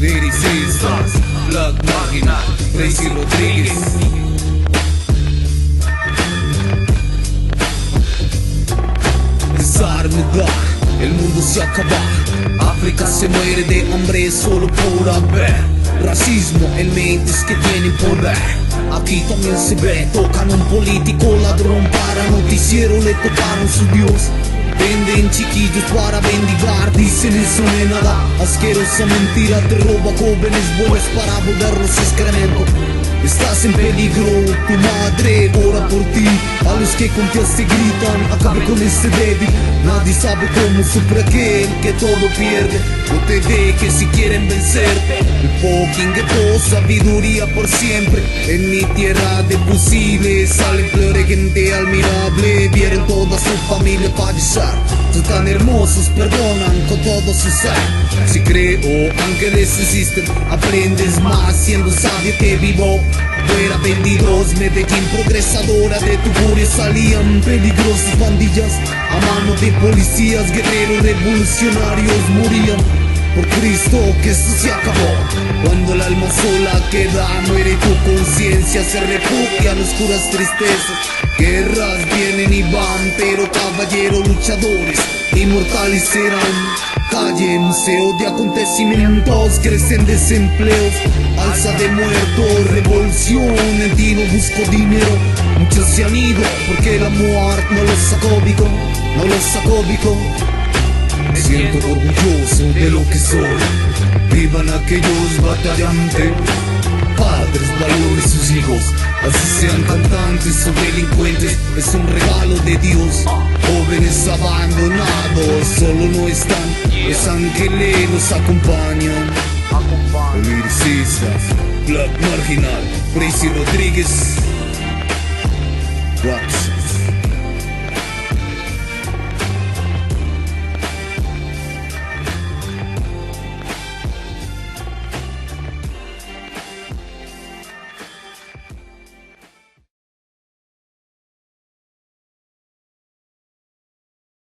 Liricistas, Black Marginal, Crazy Rodríguez. Desarmedad, el mundo se acaba. África se muere de hambre solo por haber racismo en mentes que tienen poder. Aquí también se ve, tocan un político ladrón para noticiero, le tocaron su Dios. Venden chiquillos para mendigar, dicen eso no es nada. Asquerosa mentira, te roba jóvenes buenos para volverlos excremento. Estás en peligro, tu madre ora por ti. A los que confiaste gritan, acabe con este débil. Nadie sabe cómo sufre aquel que todo pierde. No te dejes si quieren vencerte. El fucking ghetto, sabiduría por siempre. En mi tierra de fusiles salen flores, gente admirable. Vieron toda su familia fallecer. Son tan hermosos, perdonan con todo su ser. Si creo, ángeles existen, aprendes más siendo sabio que vivo. Fuera vendidos, Medellín progresadora, de tu furia salían peligrosas bandillas. A mano de policías, guerreros revolucionarios morían. Por Cristo que esto se acabó. Cuando el alma sola queda, muere tu conciencia, se refugia en oscuras tristezas. Guerras vienen y van, pero caballeros luchadores inmortales serán. Calle, museo de acontecimientos, crecen desempleos, alza de muertos, revolución, el dino busco dinero. Muchos se han ido porque la muerte no los sacó vivo, no los sacó vivo. Me siento orgulloso de lo que soy. Vivan aquellos batallantes, padres valoren sus hijos, así sean cantantes o delincuentes, es un regalo de Dios. Jóvenes abandonados solo no están, los ángeles los acompañan. Liricistas, Black Marginal, Crazy Rodríguez, Raps.